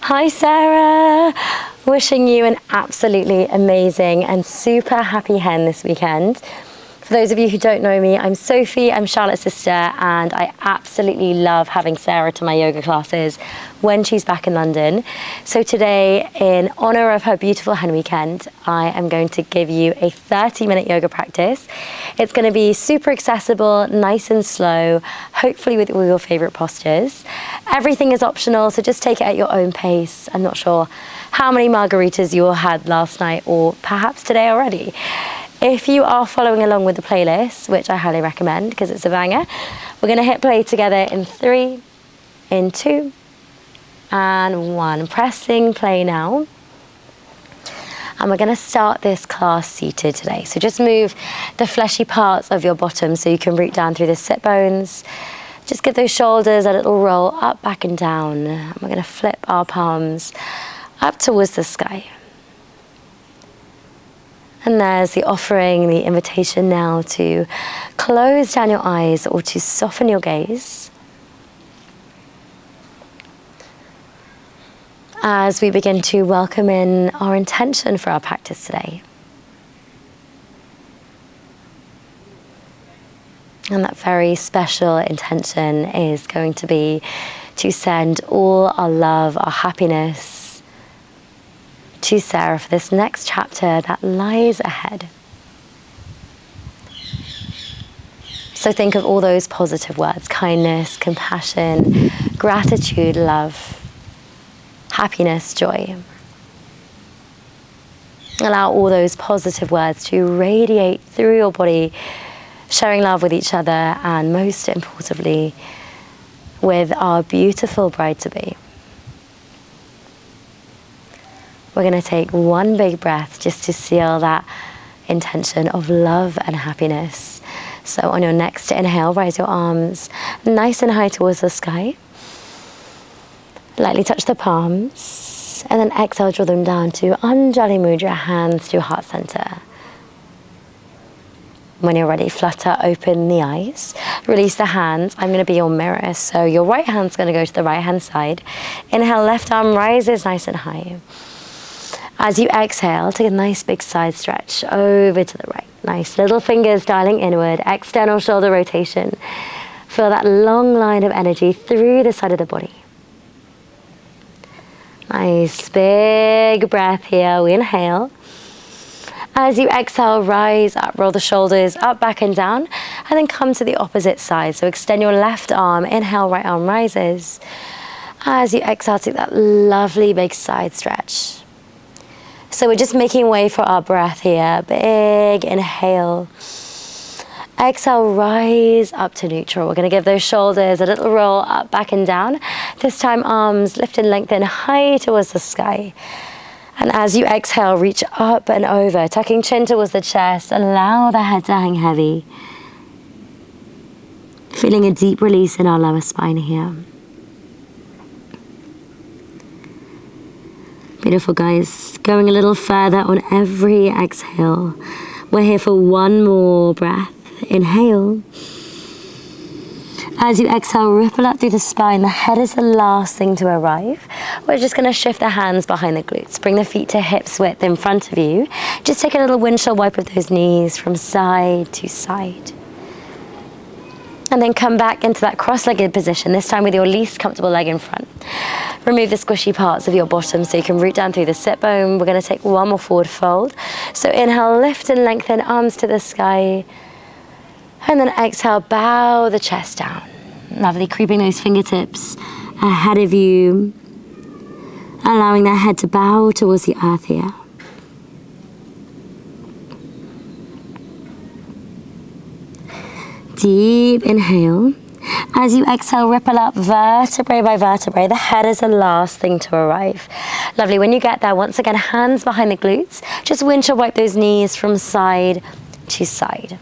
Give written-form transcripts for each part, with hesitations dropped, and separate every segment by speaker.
Speaker 1: Hi Sarah! Wishing you an absolutely amazing and super happy hen this weekend. For those of you who don't know me, I'm Sophie, I'm Charlotte's sister, and I absolutely love having Sarah to my yoga classes when she's back in London. So today, in honor of her beautiful hen weekend, I am going to give you a 30-minute yoga practice. It's going to be super accessible, nice and slow, hopefully with all your favorite postures. Everything is optional, so just take it at your own pace. I'm not sure how many margaritas you all had last night or perhaps today already. If you are following along with the playlist, which I highly recommend because it's a banger, we're going to hit play together in 3, in 2, and 1. Pressing play now. And we're going to start this class seated today. So just move the fleshy parts of your bottom so you can root down through the sit bones. Just give those shoulders a little roll up, back and down. And we're going to flip our palms up towards the sky. And there's the offering, the invitation now to close down your eyes or to soften your gaze as we begin to welcome in our intention for our practice today. And that very special intention is going to be to send all our love, our happiness, to Sarah for this next chapter that lies ahead. So think of all those positive words: kindness, compassion, gratitude, love, happiness, joy. Allow all those positive words to radiate through your body, sharing love with each other and most importantly with our beautiful bride-to-be. We're going to take one big breath just to seal that intention of love and happiness. So on your next inhale, raise your arms nice and high towards the sky. Lightly touch the palms. And then exhale, draw them down to Anjali Mudra, hands to your heart center. When you're ready, flutter open the eyes. Release the hands. I'm going to be your mirror. So your right hand's going to go to the right hand side. Inhale, left arm rises nice and high. As you exhale, take a nice big side stretch over to the right. Nice little fingers dialing inward, external shoulder rotation. Feel that long line of energy through the side of the body. Nice big breath here. We inhale. As you exhale, rise up, roll the shoulders up, back and down, and then come to the opposite side. So extend your left arm, inhale, right arm rises. As you exhale, take that lovely big side stretch. So we're just making way for our breath here. Big inhale. Exhale, rise up to neutral. We're going to give those shoulders a little roll up, back and down. This time arms lift and lengthen high towards the sky. And as you exhale, reach up and over, tucking chin towards the chest. Allow the head to hang heavy. Feeling a deep release in our lower spine here. Beautiful, guys. Going a little further on every exhale. We're here for one more breath. Inhale. As you exhale, ripple up through the spine. The head is the last thing to arrive. We're just going to shift the hands behind the glutes. Bring the feet to hips width in front of you. Just take a little windshield wipe of those knees from side to side. And then come back into that cross-legged position, this time with your least comfortable leg in front. Remove the squishy parts of your bottom so you can root down through the sit bone. We're going to take one more forward fold. So inhale, lift and lengthen, arms to the sky. And then exhale, bow the chest down. Lovely, creeping those fingertips ahead of you. Allowing that head to bow towards the earth here. Deep inhale. As you exhale, ripple up vertebrae by vertebrae. The head is the last thing to arrive. Lovely. When you get there, once again, hands behind the glutes. Just windshield wipe those knees from side to side.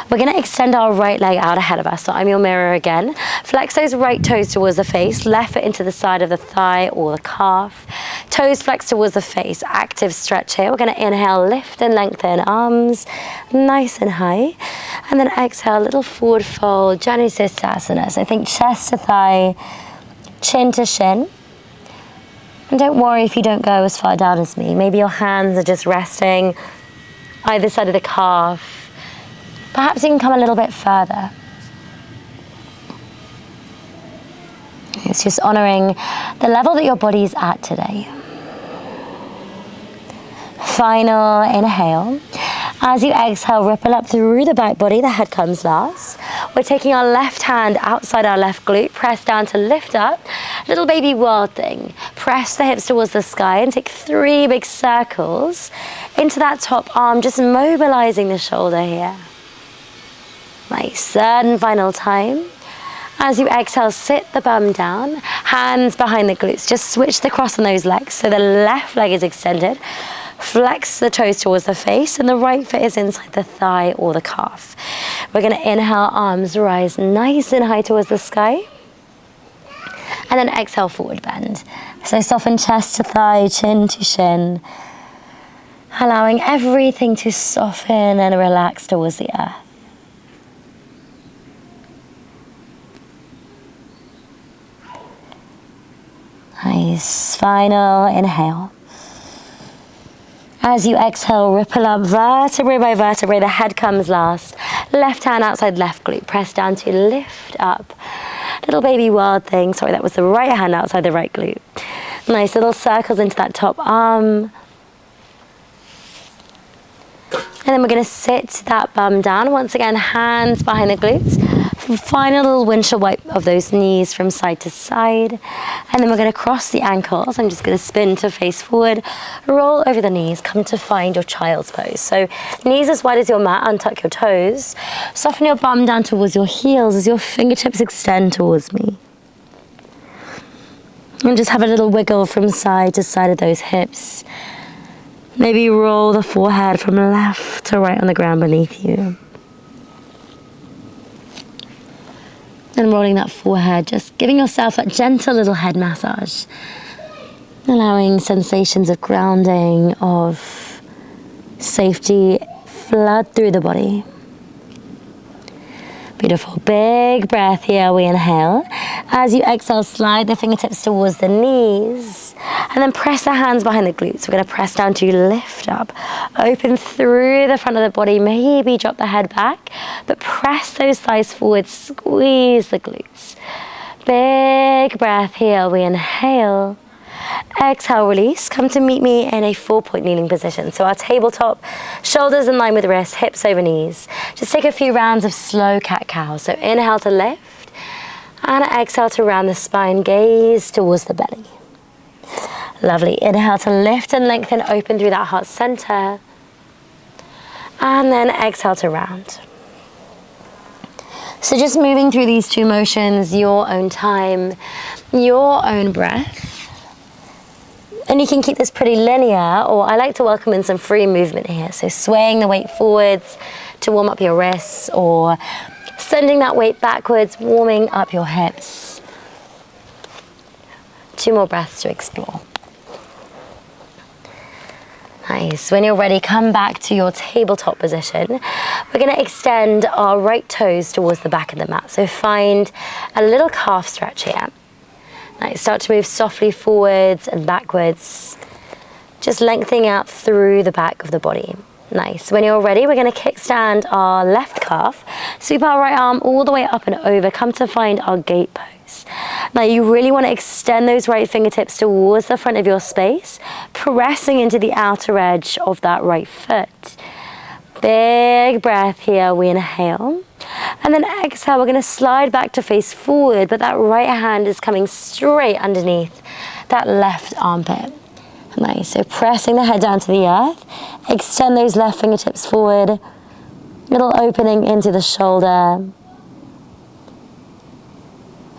Speaker 1: We're going to extend our right leg out ahead of us. So I'm your mirror again. Flex those right toes towards the face. Left foot into the side of the thigh or the calf. Toes flex towards the face. Active stretch here. We're going to inhale, lift and lengthen. Arms nice and high. And then exhale, little forward fold. Janu Sirsasana. So think chest to thigh, chin to shin. And don't worry if you don't go as far down as me. Maybe your hands are just resting either side of the calf. Perhaps you can come a little bit further. It's just honoring the level that your body's at today. Final inhale. As you exhale, ripple up through the back body, the head comes last. We're taking our left hand outside our left glute, press down to lift up. Little baby world thing. Press the hips towards the sky and take 3 big circles into that top arm, just mobilizing the shoulder here. Nice, third and final time. As you exhale, sit the bum down, hands behind the glutes. Just switch the cross on those legs so the left leg is extended. Flex the toes towards the face and the right foot is inside the thigh or the calf. We're going to inhale, arms rise nice and high towards the sky. And then exhale, forward bend. So soften chest to thigh, chin to shin. Allowing everything to soften and relax towards the earth. Nice. Final inhale. As you exhale, ripple up vertebrae by vertebrae. The head comes last. Left hand outside left glute. Press down to lift up. Little baby world thing. Sorry, that was the right hand outside the right glute. Nice little circles into that top arm. And then we're going to sit that bum down. Once again, hands behind the glutes. Final little windshield wipe of those knees from side to side. And then we're going to cross the ankles. I'm just going to spin to face forward. Roll over the knees. Come to find your child's pose. So knees as wide as your mat. Untuck your toes. Soften your bum down towards your heels as your fingertips extend towards me. And just have a little wiggle from side to side of those hips. Maybe roll the forehead from left to right on the ground beneath you. And rolling that forehead, just giving yourself that gentle little head massage. Allowing sensations of grounding, of safety flood through the body. Beautiful. Big breath here. We inhale. As you exhale, slide the fingertips towards the knees. And then press the hands behind the glutes. We're going to press down to lift up. Open through the front of the body. Maybe drop the head back. But press those thighs forward. Squeeze the glutes. Big breath here. We inhale. Exhale, release. Come to meet me in a 4-point kneeling position. So our tabletop, shoulders in line with wrists, hips over knees. Just take a few rounds of slow cat-cow. So inhale to lift and exhale to round the spine, gaze towards the belly. Lovely. Inhale to lift and lengthen, open through that heart center. And then exhale to round. So just moving through these 2 motions, your own time, your own breath. And you can keep this pretty linear, or I like to welcome in some free movement here. So swaying the weight forwards to warm up your wrists, or sending that weight backwards, warming up your hips. 2 more breaths to explore. Nice. When you're ready, come back to your tabletop position. We're going to extend our right toes towards the back of the mat. So find a little calf stretch here. Nice. Start to move softly forwards and backwards, just lengthening out through the back of the body. Nice. When you're ready, we're going to kickstand our left calf, sweep our right arm all the way up and over, come to find our gate pose. Now you really want to extend those right fingertips towards the front of your space, pressing into the outer edge of that right foot. Big breath here. We inhale. And then exhale, we're going to slide back to face forward, but that right hand is coming straight underneath that left armpit. Nice. So pressing the head down to the earth. Extend those left fingertips forward. Little opening into the shoulder.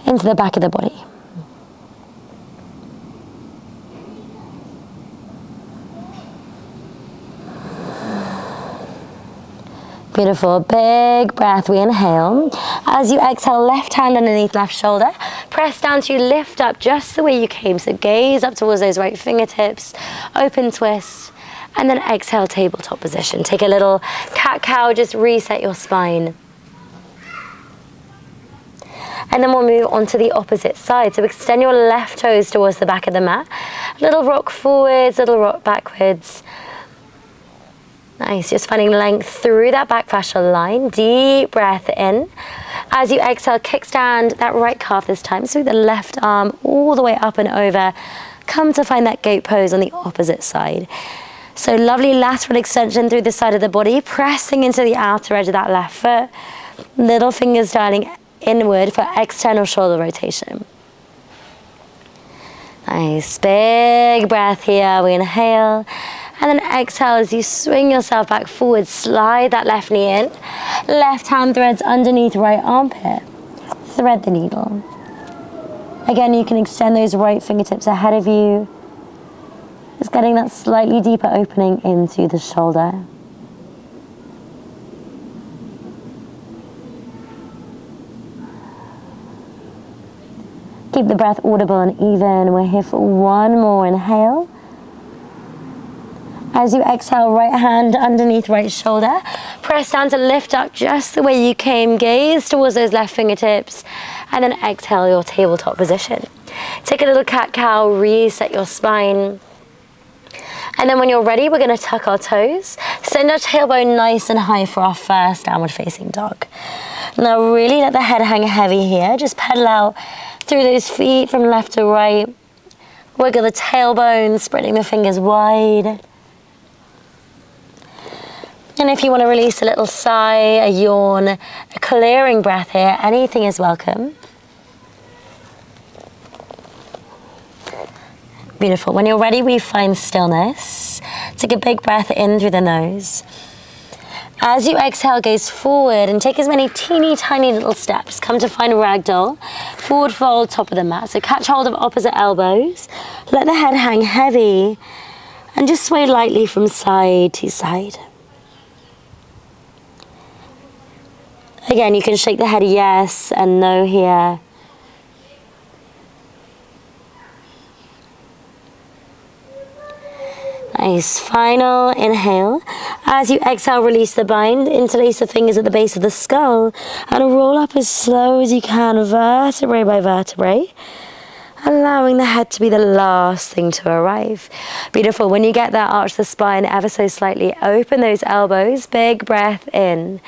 Speaker 1: Into the back of the body. Beautiful. Big breath. We inhale. As you exhale, left hand underneath left shoulder. Press down to lift up just the way you came. So gaze up towards those right fingertips. Open twist. And then exhale, tabletop position. Take a little cat-cow. Just reset your spine. And then we'll move on to the opposite side. So extend your left toes towards the back of the mat. Little rock forwards, little rock backwards. Nice, just finding length through that back fascial line. Deep breath in. As you exhale, kickstand that right calf this time. So the left arm all the way up and over. Come to find that goat pose on the opposite side. So lovely lateral extension through the side of the body, pressing into the outer edge of that left foot. Little fingers dialing inward for external shoulder rotation. Nice, big breath here. We inhale. And then exhale as you swing yourself back forward. Slide that left knee in. Left hand threads underneath right armpit. Thread the needle. Again, you can extend those right fingertips ahead of you. Just getting that slightly deeper opening into the shoulder. Keep the breath audible and even. We're here for one more inhale. As you exhale, right hand underneath right shoulder. Press down to lift up just the way you came. Gaze towards those left fingertips. And then exhale your tabletop position. Take a little cat-cow, reset your spine. And then when you're ready, we're going to tuck our toes. Send our tailbone nice and high for our first downward facing dog. Now really let the head hang heavy here. Just pedal out through those feet from left to right. Wiggle the tailbone, spreading the fingers wide. And if you want to release a little sigh, a yawn, a clearing breath here, anything is welcome. Beautiful. When you're ready, we find stillness. Take a big breath in through the nose. As you exhale, gaze forward and take as many teeny tiny little steps. Come to find ragdoll. Forward fold, top of the mat. So catch hold of opposite elbows. Let the head hang heavy and just sway lightly from side to side. Again, you can shake the head yes and no here. Nice. Final inhale. As you exhale, release the bind. Interlace the fingers at the base of the skull and roll up as slow as you can, vertebrae by vertebrae, allowing the head to be the last thing to arrive. Beautiful. When you get there, arch the spine ever so slightly. Open those elbows. Big breath in.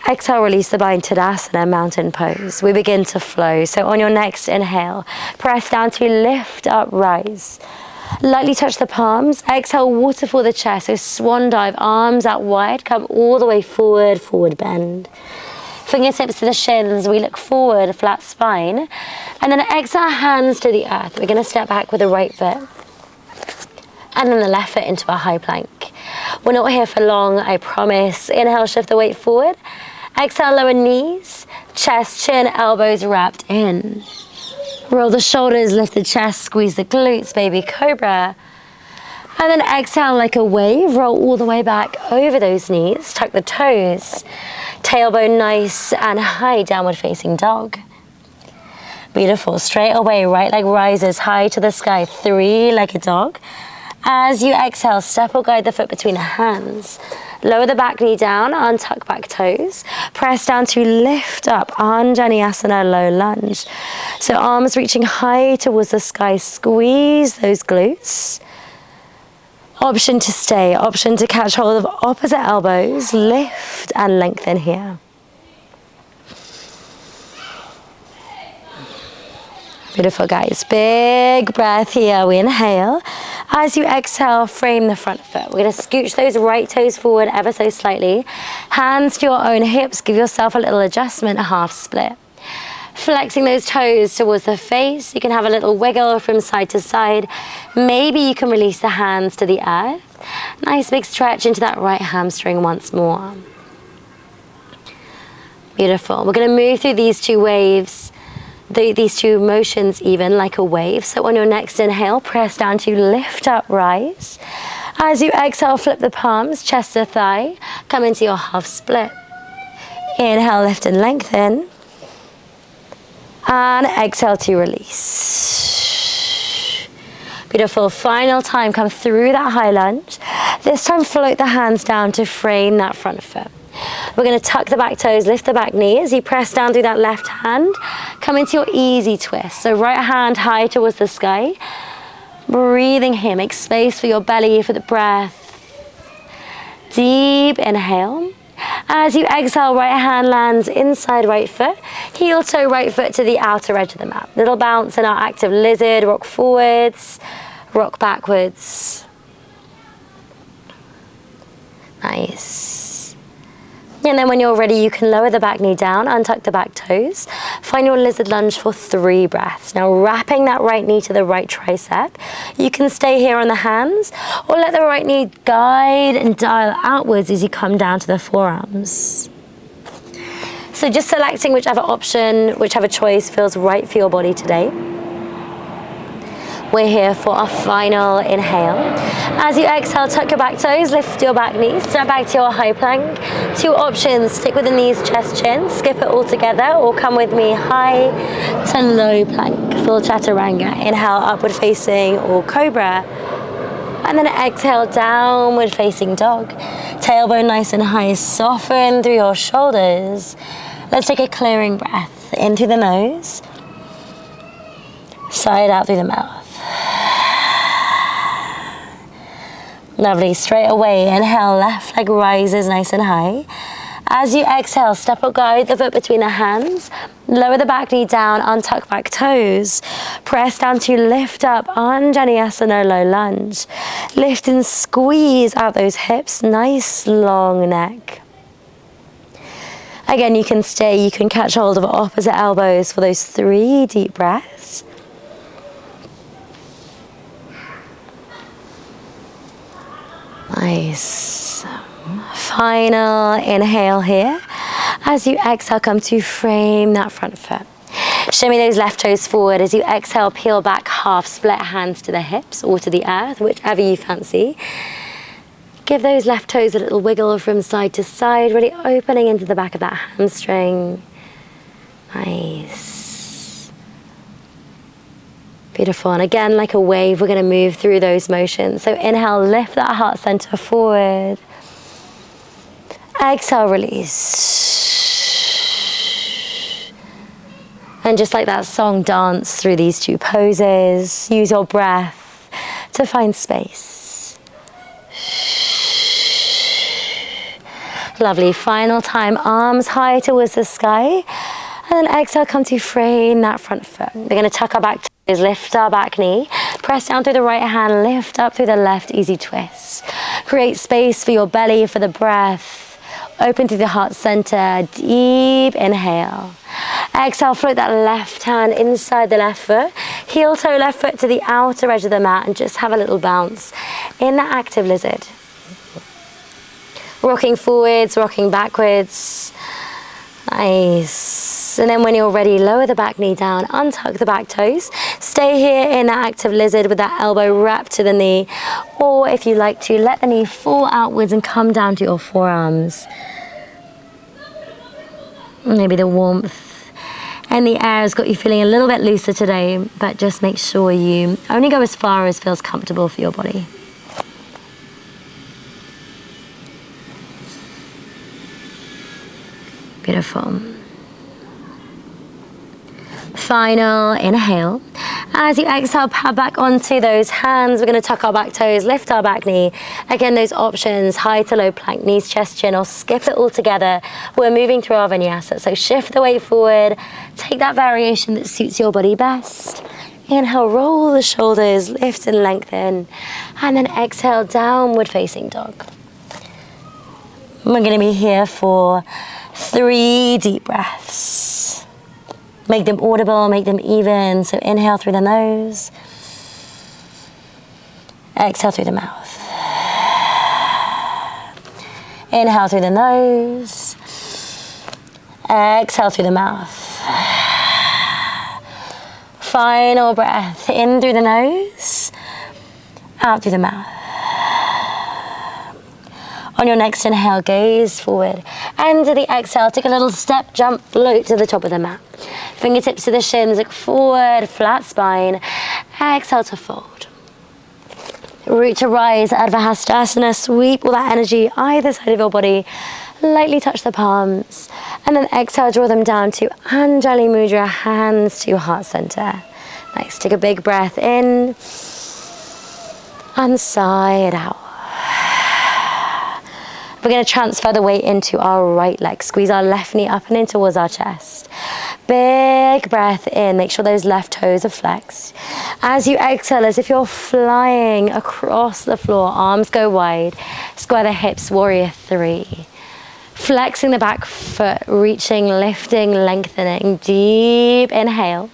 Speaker 1: Exhale, release the bind, Tadasana, mountain pose. We begin to flow. So on your next inhale, press down to lift up, rise. Lightly touch the palms. Exhale, waterfall the chest. So swan dive, arms out wide. Come all the way forward, forward bend. Fingertips to the shins. We look forward, flat spine. And then exhale, hands to the earth. We're going to step back with the right foot. And then the left foot into a high plank. We're not here for long, I promise. Inhale, shift the weight forward. Exhale, lower knees, chest, chin, elbows wrapped in. Roll the shoulders, lift the chest, squeeze the glutes, baby cobra. And then exhale like a wave, roll all the way back over those knees, tuck the toes. Tailbone nice and high, downward facing dog. Beautiful, straight away, right leg rises high to the sky, three-legged dog. As you exhale, step or guide the foot between the hands. Lower the back knee down, untuck back toes. Press down to lift up, Anjaneyasana, low lunge. So arms reaching high towards the sky, squeeze those glutes. Option to stay, option to catch hold of opposite elbows, lift and lengthen here. Beautiful, guys. Big breath here. We inhale. As you exhale, frame the front foot. We're going to scooch those right toes forward ever so slightly. Hands to your own hips. Give yourself a little adjustment, a half split. Flexing those toes towards the face. You can have a little wiggle from side to side. Maybe you can release the hands to the earth. Nice big stretch into that right hamstring once more. Beautiful. We're going to move through these two waves. These two motions even like a wave. So on your next inhale, press down to lift up, rise. As you exhale, flip the palms, chest to thigh. Come into your half split. Inhale, lift and lengthen. And exhale to release. Beautiful. Final time, come through that high lunge. This time, float the hands down to frame that front foot. We're going to tuck the back toes, lift the back knee as you press down through that left hand. Come into your easy twist. So right hand high towards the sky. Breathing here, make space for your belly, for the breath. Deep inhale. As you exhale, right hand lands inside right foot. Heel toe right foot to the outer edge of the mat. Little bounce in our active lizard. Rock forwards, rock backwards. Nice. And then when you're ready, you can lower the back knee down, untuck the back toes. Find your lizard lunge for 3 breaths. Now wrapping that right knee to the right tricep. You can stay here on the hands or let the right knee guide and dial outwards as you come down to the forearms. So just selecting whichever option, whichever choice feels right for your body today. We're here for our final inhale. As you exhale, tuck your back toes, lift your back knees, step back to your high plank. 2 options, stick with the knees, chest, chin, skip it all together, or come with me high to low plank, full chaturanga. Inhale, upward facing or cobra. And then exhale, downward facing dog. Tailbone nice and high, soften through your shoulders. Let's take a clearing breath in through the nose, side out through the mouth. Lovely, straight away, inhale, left leg rises nice and high. As you exhale, step or guide the foot between the hands, lower the back knee down, untuck back toes, press down to lift up, Anjaneyasana low lunge. Lift and squeeze out those hips, nice long neck. Again, you can stay, you can catch hold of opposite elbows for those 3 deep breaths. Nice. Final inhale here. As you exhale, come to frame that front foot. Shimmy those left toes forward. As you exhale, peel back half, split hands to the hips or to the earth, whichever you fancy. Give those left toes a little wiggle from side to side, really opening into the back of that hamstring. Nice. Beautiful. And again, like a wave, we're going to move through those motions. So inhale, lift that heart center forward. Exhale, release. And just like that song, dance through these 2 poses. Use your breath to find space. Lovely. Final time, arms high towards the sky. And then exhale, come to frame that front foot. We're going to tuck our back toes, lift our back knee, press down through the right hand, lift up through the left, easy twist. Create space for your belly, for the breath. Open through the heart center, deep inhale. Exhale, float that left hand inside the left foot. Heel toe left foot to the outer edge of the mat and just have a little bounce in that active lizard. Rocking forwards, rocking backwards. Nice. And then when you're ready, lower the back knee down, untuck the back toes. Stay here in that active lizard with that elbow wrapped to the knee. Or if you like to, let the knee fall outwards and come down to your forearms. Maybe the warmth and the air has got you feeling a little bit looser today, but just make sure you only go as far as feels comfortable for your body. Beautiful. Final inhale. As you exhale, pad back onto those hands. We're going to tuck our back toes, lift our back knee. Again, those options, high to low plank, knees, chest, chin, or skip it all together. We're moving through our vinyasa. So shift the weight forward. Take that variation that suits your body best. Inhale, roll the shoulders, lift and lengthen. And then exhale, downward facing dog. We're going to be here for 3 deep breaths. Make them audible, make them even. So inhale through the nose. Exhale through the mouth. Inhale through the nose. Exhale through the mouth. Final breath. In through the nose. Out through the mouth. On your next inhale, gaze forward. And to the exhale, take a little step, jump, float to the top of the mat. Fingertips to the shins, look forward, flat spine. Exhale to fold. Root to rise, Ardha Hastasana. Sweep all that energy either side of your body Lightly touch the palms. And then exhale, draw them down to Anjali Mudra, hands to heart center. Nice, take a big breath in and sigh it out. We're going to transfer the weight into our right leg. Squeeze our left knee up and in towards our chest. Big breath in. Make sure those left toes are flexed. As you exhale, as if you're flying across the floor, arms go wide. Square the hips, warrior three. Flexing the back foot, reaching, lifting, lengthening. Deep inhale.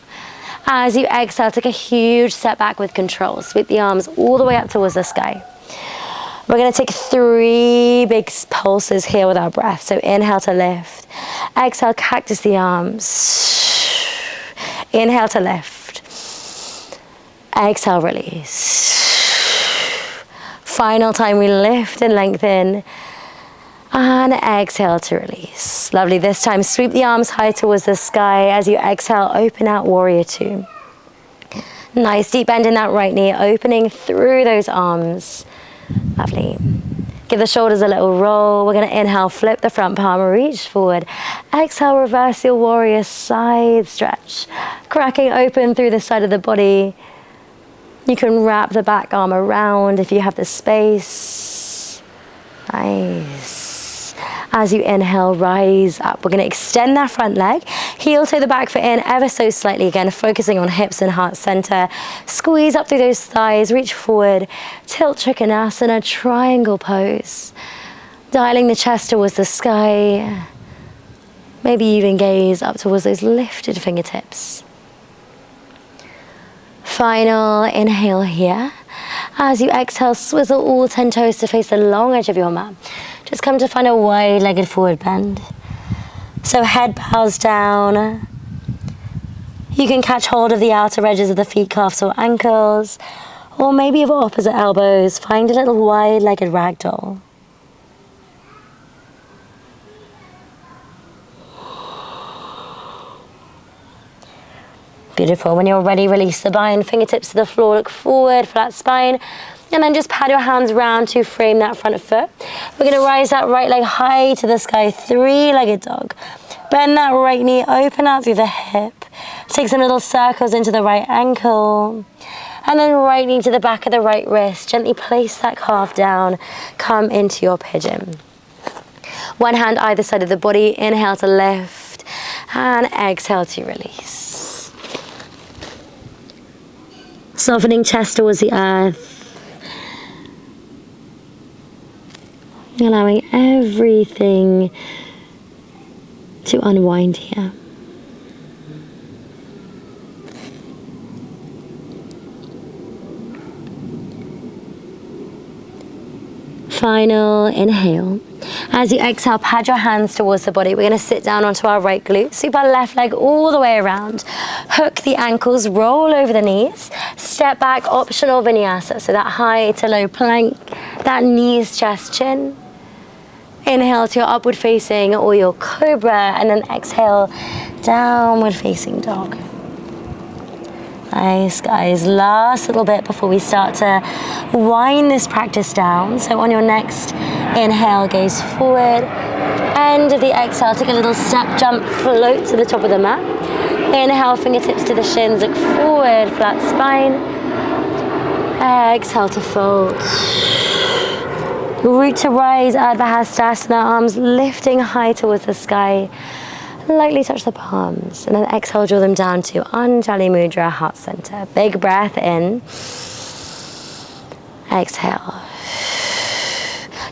Speaker 1: As you exhale, take a huge step back with control. Sweep the arms all the way up towards the sky. We're going to take 3 big pulses here with our breath. So inhale to lift. Exhale, cactus the arms. Inhale to lift. Exhale, release. Final time, we lift and lengthen. And exhale to release. Lovely. This time, sweep the arms high towards the sky. As you exhale, open out, warrior two. Nice, deep bend in that right knee, opening through those arms. Lovely. Give the shoulders a little roll. We're going to inhale, flip the front palm, reach forward. Exhale, reverse your warrior side stretch. Cracking open through the side of the body. You can wrap the back arm around if you have the space. Nice. As you inhale, rise up. We're going to extend that front leg. Heel toe the back foot in ever so slightly. Again, focusing on hips and heart center. Squeeze up through those thighs. Reach forward. Tilt Trikonasana, triangle pose. Dialing the chest towards the sky. Maybe even gaze up towards those lifted fingertips. Final inhale here. As you exhale, swizzle all 10 toes to face the long edge of your mat. Just come to find a wide-legged forward bend. So head bows down. You can catch hold of the outer edges of the feet, calves or ankles, or maybe of opposite elbows. Find a little wide-legged ragdoll. Beautiful. When you're ready, release the bind, fingertips to the floor, look forward, flat spine. And then just pad your hands round to frame that front foot. We're going to rise that right leg high to the sky, 3-legged dog. Bend that right knee, open out through the hip. Take some little circles into the right ankle. And then right knee to the back of the right wrist. Gently place that calf down. Come into your pigeon. One hand either side of the body. Inhale to lift. And exhale to release. Softening chest towards the earth. Allowing everything to unwind here. Final inhale. As you exhale, pad your hands towards the body. We're going to sit down onto our right glute. Sweep our left leg all the way around. Hook the ankles, roll over the knees. Step back, optional vinyasa. So that high to low plank, that knees, chest, chin. Inhale to your upward facing or your cobra, and then exhale, downward facing dog. Nice, guys. Last little bit before we start to wind this practice down. So on your next inhale, gaze forward. End of the exhale, take a little step, jump, float to the top of the mat. Inhale, fingertips to the shins, look forward, flat spine. Exhale to fold. Root to rise, Ardha Hastasana, arms lifting high towards the sky. Lightly touch the palms, and then exhale, draw them down to Anjali Mudra, heart center. Big breath in. Exhale.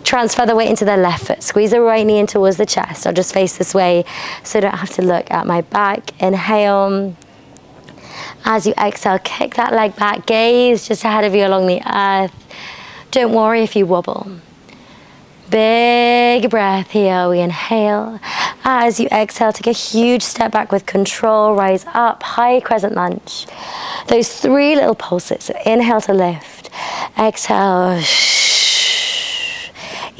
Speaker 1: Transfer the weight into the left foot. Squeeze the right knee in towards the chest. I'll just face this way so I don't have to look at my back. Inhale. As you exhale, kick that leg back. Gaze just ahead of you along the earth. Don't worry if you wobble. Big breath here. We inhale. As you exhale, take a huge step back with control. Rise up, high crescent lunge. Those 3 little pulses. So inhale to lift. Exhale.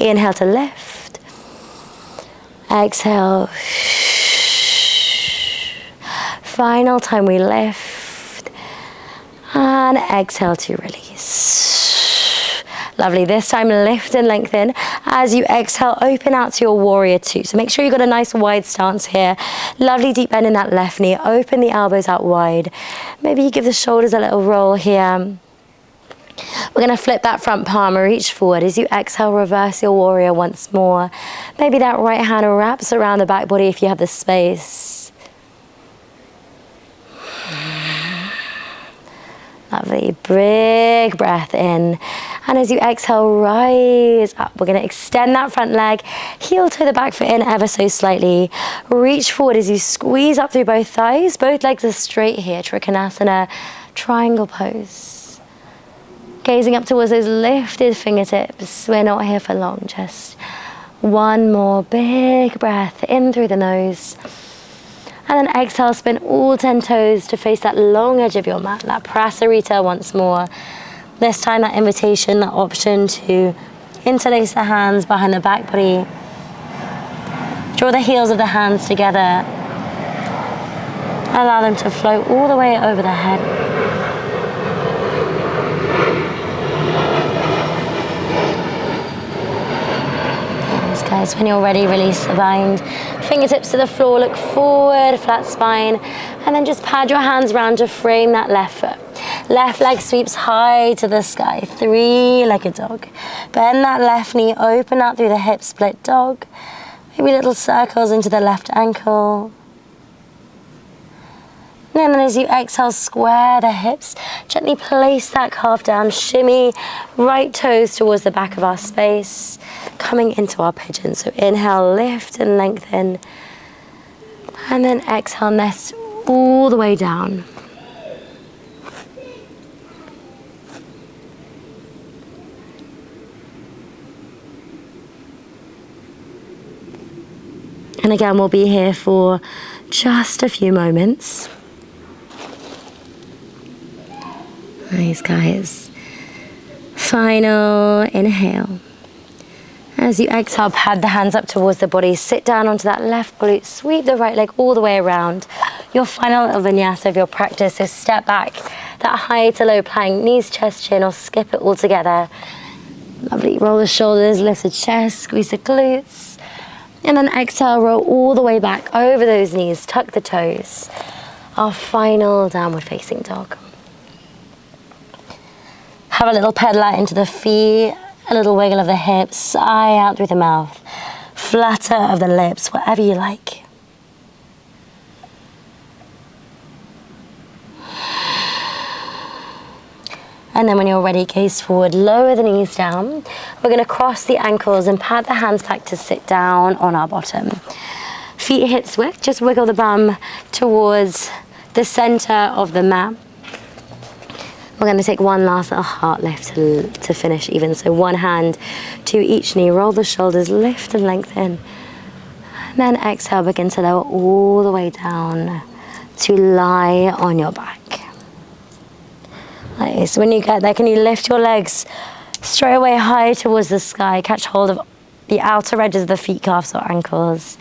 Speaker 1: Inhale to lift. Exhale. Final time we lift. And exhale to release. Lovely. This time, lift and lengthen. As you exhale, open out to your warrior two. So make sure you've got a nice wide stance here. Lovely deep bend in that left knee. Open the elbows out wide. Maybe you give the shoulders a little roll here. We're going to flip that front palm, reach forward. As you exhale, reverse your warrior once more. Maybe that right hand wraps around the back body if you have the space. Lovely. Big breath in. And as you exhale, rise up. We're going to extend that front leg. Heel toe the back foot in ever so slightly. Reach forward as you squeeze up through both thighs. Both legs are straight here. Trikonasana, triangle pose. Gazing up towards those lifted fingertips. We're not here for long. Just one more big breath in through the nose. And then exhale, spin all 10 toes to face that long edge of your mat, that prasarita once more. This time, that invitation, that option to interlace the hands behind the back body. Draw the heels of the hands together. Allow them to float all the way over the head. Guys, when you're ready, release the bind. Fingertips to the floor, look forward, flat spine, and then just pad your hands round to frame that left foot. Left leg sweeps high to the sky, three-legged dog. Bend that left knee, open out through the hip, split dog. Maybe little circles into the left ankle. And then as you exhale, square the hips. Gently place that calf down, shimmy right toes towards the back of our space, coming into our pigeon. So inhale, lift and lengthen. And then exhale, nest all the way down. And again, we'll be here for just a few moments. Nice, guys. Final inhale. As you exhale, pad the hands up towards the body. Sit down onto that left glute. Sweep the right leg all the way around. Your final little vinyasa of your practice. So step back. That high to low plank. Knees, chest, chin, or skip it all together. Lovely. Roll the shoulders, lift the chest, squeeze the glutes. And then exhale, roll all the way back over those knees. Tuck the toes. Our final downward facing dog. Have a little pedal out into the feet, a little wiggle of the hips, sigh out through the mouth, flutter of the lips, whatever you like. And then when you're ready, gaze forward, lower the knees down. We're going to cross the ankles and pad the hands back to sit down on our bottom. Feet hips width, just wiggle the bum towards the center of the mat. We're going to take one last little heart lift to finish even. So one hand to each knee, roll the shoulders, lift and lengthen. And then exhale, begin to lower all the way down to lie on your back. Nice. When you get there, can you lift your legs straight away high towards the sky? Catch hold of the outer edges of the feet, calves or ankles.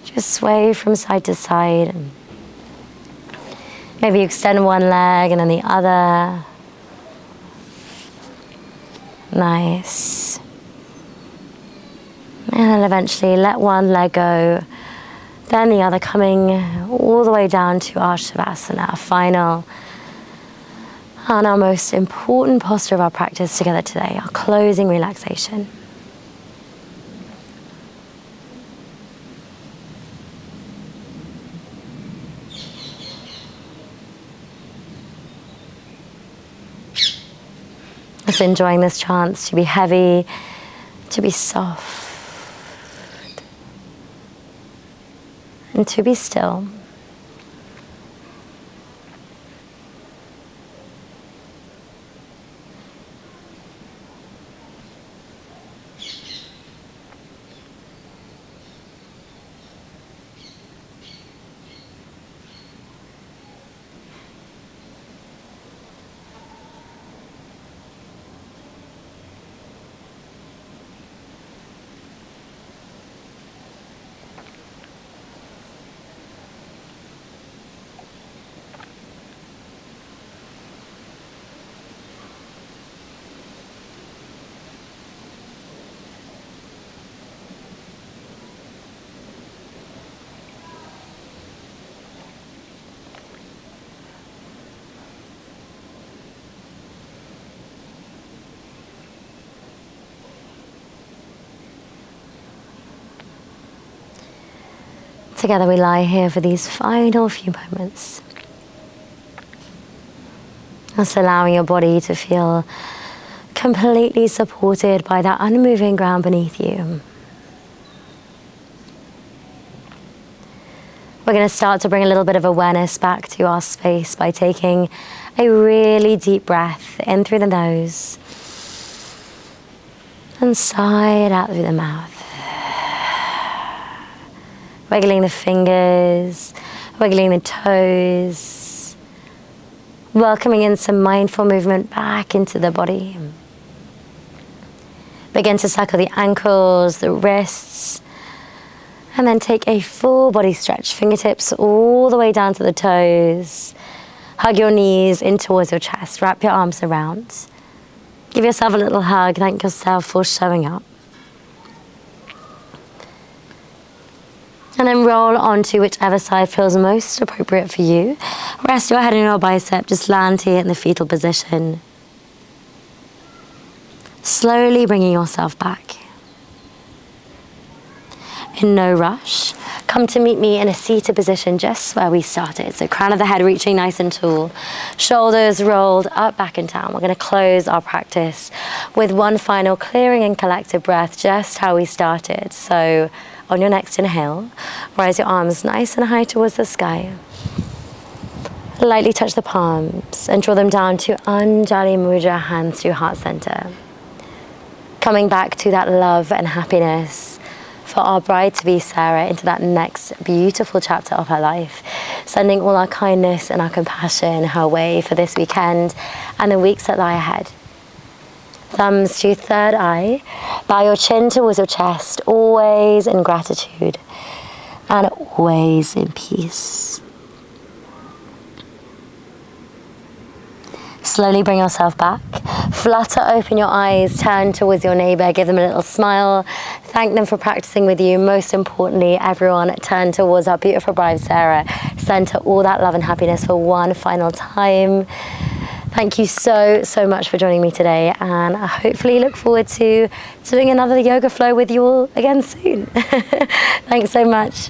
Speaker 1: Just sway from side to side. Maybe you extend one leg and then the other. Nice. And then eventually let one leg go. Then the other, coming all the way down to our Shavasana, our final and our most important posture of our practice together today, our closing relaxation. Just enjoying this chance to be heavy, to be soft, and to be still. Together we lie here for these final few moments. Just allowing your body to feel completely supported by that unmoving ground beneath you. We're going to start to bring a little bit of awareness back to our space by taking a really deep breath in through the nose and sigh it out through the mouth. Wiggling the fingers, wiggling the toes, welcoming in some mindful movement back into the body. Begin to circle the ankles, the wrists, and then take a full body stretch, fingertips all the way down to the toes. Hug your knees in towards your chest, wrap your arms around. Give yourself a little hug, thank yourself for showing up. And then roll onto whichever side feels most appropriate for you. Rest your head in your bicep, just land here in the fetal position. Slowly bringing yourself back. In no rush, come to meet me in a seated position just where we started. So crown of the head reaching nice and tall, shoulders rolled up, back and down. We're going to close our practice with one final clearing and collective breath, just how we started. So on your next inhale, rise your arms nice and high towards the sky. Lightly touch the palms and draw them down to Anjali Mudra, hands to heart center. Coming back to that love and happiness for our bride-to-be Sarah into that next beautiful chapter of her life. Sending all our kindness and our compassion her way for this weekend and the weeks that lie ahead. Thumbs to third eye. Bow your chin towards your chest, always in gratitude and always in peace. Slowly bring yourself back. Flutter open your eyes, turn towards your neighbor, give them a little smile. Thank them for practicing with you. Most importantly, everyone turn towards our beautiful bride Sarah. Send her all that love and happiness for one final time. Thank you so much for joining me today, and I hopefully look forward to doing another yoga flow with you all again soon. Thanks so much.